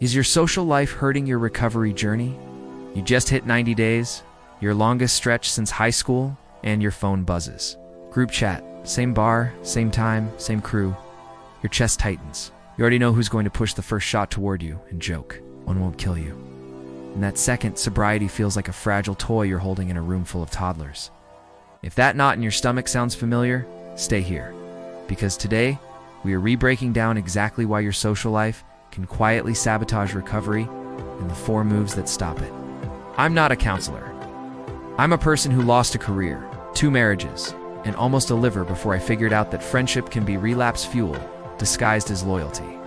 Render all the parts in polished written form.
Is your social life hurting your recovery journey? You just hit 90 days, your longest stretch since high school, and your phone buzzes. Group chat, same bar, same time, same crew. Your chest tightens. You already know who's going to push the first shot toward you and joke. One won't kill you. In that second, sobriety feels like a fragile toy you're holding in a room full of toddlers. If that knot in your stomach sounds familiar, stay here. Because today, we are re-breaking down exactly why your social life can quietly sabotage recovery and the 4 moves that stop it. I'm not a counselor. I'm a person who lost a career, 2 marriages, and almost a liver before I figured out that friendship can be relapse fuel disguised as loyalty.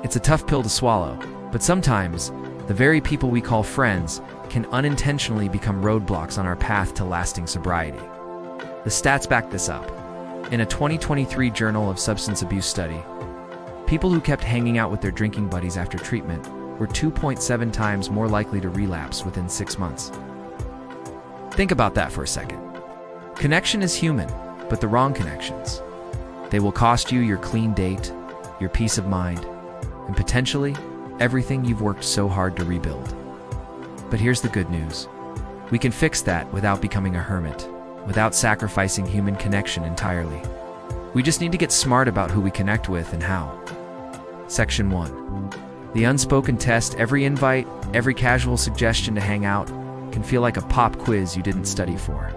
It's a tough pill to swallow, but sometimes the very people we call friends can unintentionally become roadblocks on our path to lasting sobriety. The stats back this up. In a 2023 Journal of Substance Abuse study, people who kept hanging out with their drinking buddies after treatment were 2.7 times more likely to relapse within 6 months. Think about that for a second. Connection is human, but the wrong connections. They will cost you your clean date, your peace of mind, and potentially everything you've worked so hard to rebuild. But here's the good news. We can fix that without becoming a hermit, without sacrificing human connection entirely. We just need to get smart about who we connect with and how. Section 1. The unspoken test. Every invite, every casual suggestion to hang out can feel like a pop quiz you didn't study for.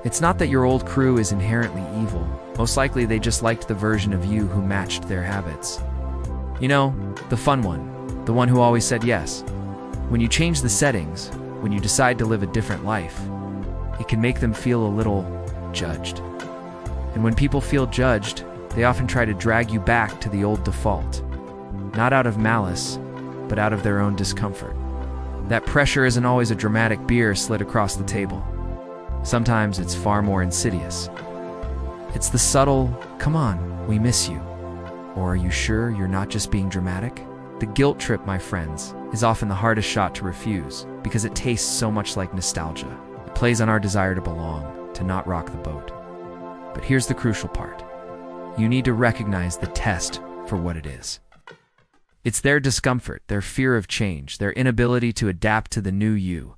It's not that your old crew is inherently evil. Most likely they just liked the version of you who matched their habits. You know, the fun one, the one who always said yes. When you change the settings, when you decide to live a different life, it can make them feel a little judged. And when people feel judged, they often try to drag you back to the old default. Not out of malice, but out of their own discomfort. That pressure isn't always a dramatic beer slid across the table. Sometimes it's far more insidious. It's the subtle, "Come on, we miss you." Or, "Are you sure you're not just being dramatic?" The guilt trip, my friends, is often the hardest shot to refuse because it tastes so much like nostalgia. It plays on our desire to belong, to not rock the boat. But here's the crucial part. You need to recognize the test for what it is. It's their discomfort, their fear of change, their inability to adapt to the new you.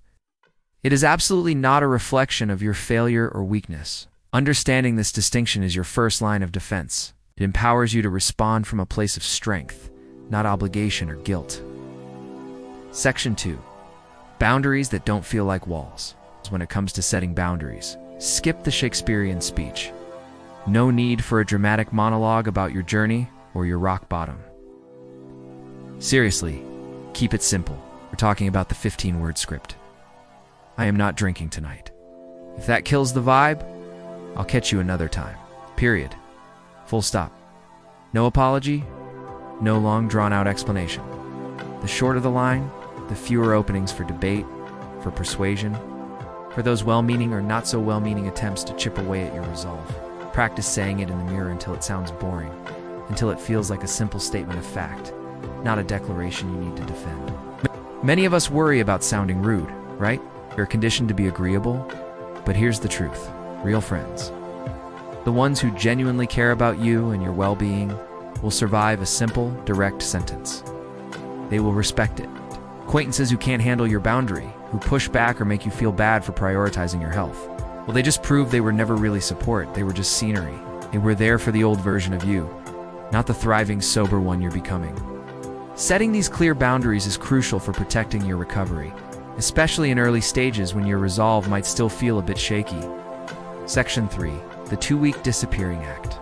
It is absolutely not a reflection of your failure or weakness. Understanding this distinction is your first line of defense. It empowers you to respond from a place of strength, not obligation or guilt. Section 2. Boundaries that don't feel like walls. When it comes to setting boundaries, skip the Shakespearean speech. No need for a dramatic monologue about your journey or your rock bottom. Seriously, keep it simple. We're talking about the 15-word script. I am not drinking tonight. If that kills the vibe, I'll catch you another time. Period. Full stop. No apology, no long drawn-out explanation. The shorter the line, the fewer openings for debate, for persuasion, for those well-meaning or not so well-meaning attempts to chip away at your resolve. Practice saying it in the mirror until it sounds boring, until it feels like a simple statement of fact, not a declaration you need to defend. Many of us worry about sounding rude, right? We're conditioned to be agreeable, but here's the truth. Real friends, the ones who genuinely care about you and your well-being, will survive a simple, direct sentence. They will respect it. Acquaintances who can't handle your boundary, who push back or make you feel bad for prioritizing your health, well, they just proved they were never really support. They were just scenery. They were there for the old version of you, not the thriving, sober one you're becoming. Setting these clear boundaries is crucial for protecting your recovery, especially in early stages when your resolve might still feel a bit shaky. Section 3. The 2-week disappearing act.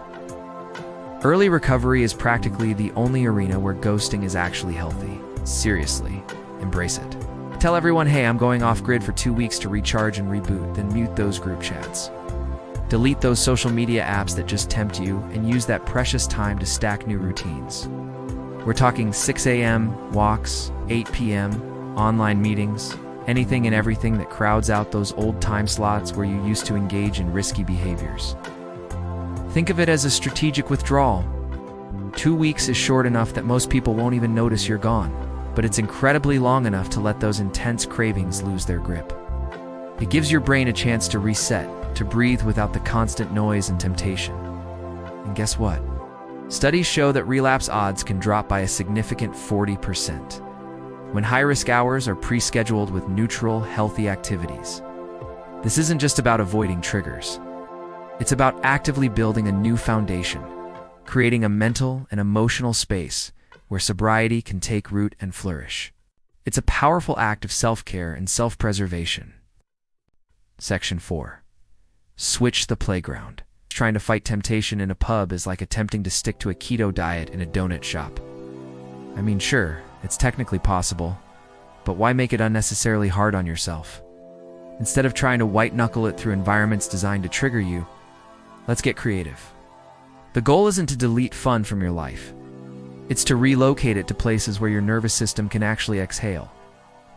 Early recovery is practically the only arena where ghosting is actually healthy. Seriously, embrace it. Tell everyone, hey, I'm going off-grid for 2 weeks to recharge and reboot, then mute those group chats. Delete those social media apps that just tempt you and use that precious time to stack new routines. We're talking 6 a.m. walks, 8 p.m. online meetings, anything and everything that crowds out those old time slots where you used to engage in risky behaviors. Think of it as a strategic withdrawal. 2 weeks is short enough that most people won't even notice you're gone, but it's incredibly long enough to let those intense cravings lose their grip. It gives your brain a chance to reset, to breathe without the constant noise and temptation. And guess what? Studies show that relapse odds can drop by a significant 40% when high-risk hours are pre-scheduled with neutral, healthy activities. This isn't just about avoiding triggers. It's about actively building a new foundation, creating a mental and emotional space where sobriety can take root and flourish. It's a powerful act of self-care and self-preservation. Section 4. Switch the playground. Trying to fight temptation in a pub is like attempting to stick to a keto diet in a donut shop. I mean, sure, it's technically possible, but why make it unnecessarily hard on yourself? Instead of trying to white-knuckle it through environments designed to trigger you, let's get creative. The goal isn't to delete fun from your life. It's to relocate it to places where your nervous system can actually exhale.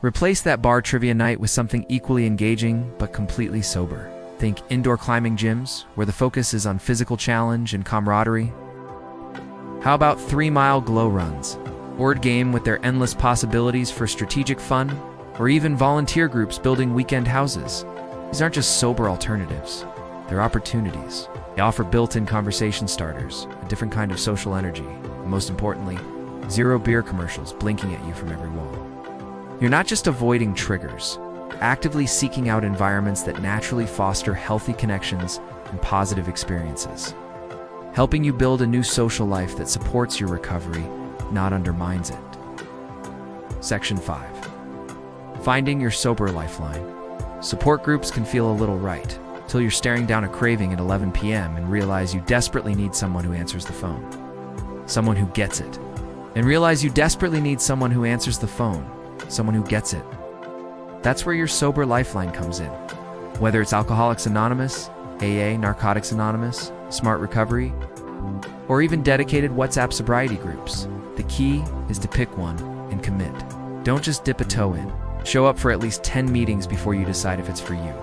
Replace that bar trivia night with something equally engaging but completely sober. Think indoor climbing gyms, where the focus is on physical challenge and camaraderie. How about 3-mile glow runs? Board game with their endless possibilities for strategic fun? Or even volunteer groups building weekend houses? These aren't just sober alternatives. They're opportunities. They offer built-in conversation starters, a different kind of social energy, and most importantly, zero beer commercials blinking at you from every wall. You're not just avoiding triggers, you're actively seeking out environments that naturally foster healthy connections and positive experiences, helping you build a new social life that supports your recovery, not undermines it. Section 5. Finding your sober lifeline. Support groups can feel a little right, till you're staring down a craving at 11 p.m. and realize you desperately need someone who answers the phone. Someone who gets it. And realize you desperately need someone who answers the phone. Someone who gets it. That's where your sober lifeline comes in. Whether it's Alcoholics Anonymous, AA, Narcotics Anonymous, Smart Recovery, or even dedicated WhatsApp sobriety groups, the key is to pick one and commit. Don't just dip a toe in. Show up for at least 10 meetings before you decide if it's for you.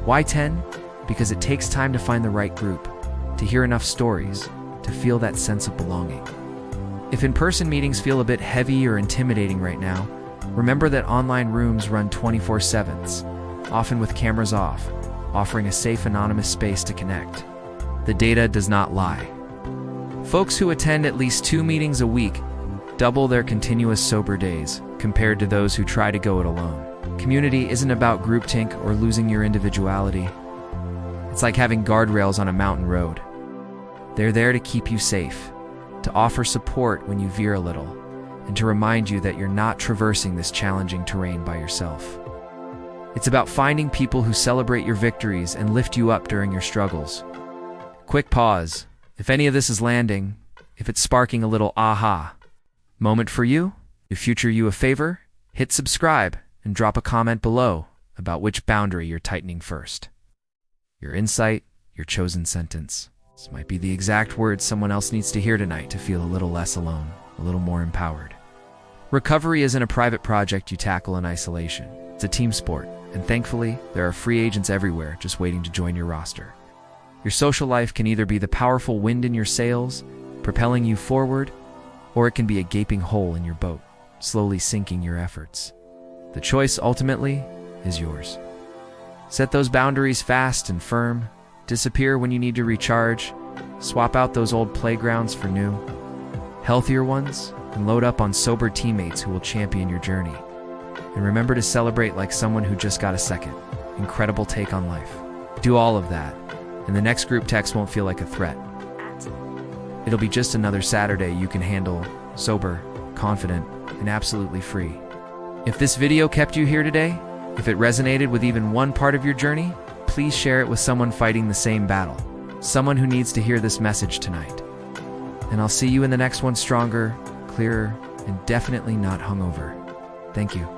Why 10? Because it takes time to find the right group, to hear enough stories, to feel that sense of belonging. If in-person meetings feel a bit heavy or intimidating right now, remember that online rooms run 24/7, often with cameras off, offering a safe, anonymous space to connect. The data does not lie. Folks who attend at least 2 meetings a week double their continuous sober days compared to those who try to go it alone. Community isn't about groupthink or losing your individuality. It's like having guardrails on a mountain road. They're there to keep you safe, to offer support when you veer a little, and to remind you that you're not traversing this challenging terrain by yourself. It's about finding people who celebrate your victories and lift you up during your struggles. Quick pause. If any of this is landing, if it's sparking a little aha moment for you, do future you a favor, hit subscribe and drop a comment below about which boundary you're tightening first. Your insight, your chosen sentence. This might be the exact words someone else needs to hear tonight to feel a little less alone, a little more empowered. Recovery isn't a private project you tackle in isolation. It's a team sport, and thankfully, there are free agents everywhere just waiting to join your roster. Your social life can either be the powerful wind in your sails, propelling you forward, or it can be a gaping hole in your boat, slowly sinking your efforts. The choice, ultimately, is yours. Set those boundaries fast and firm, disappear when you need to recharge, swap out those old playgrounds for new, healthier ones, and load up on sober teammates who will champion your journey. And remember to celebrate like someone who just got a second, incredible take on life. Do all of that, and the next group text won't feel like a threat. It'll be just another Saturday you can handle, sober, confident, and absolutely free. If this video kept you here today, if it resonated with even one part of your journey, please share it with someone fighting the same battle, someone who needs to hear this message tonight. And I'll see you in the next one, stronger, clearer, and definitely not hungover. Thank you.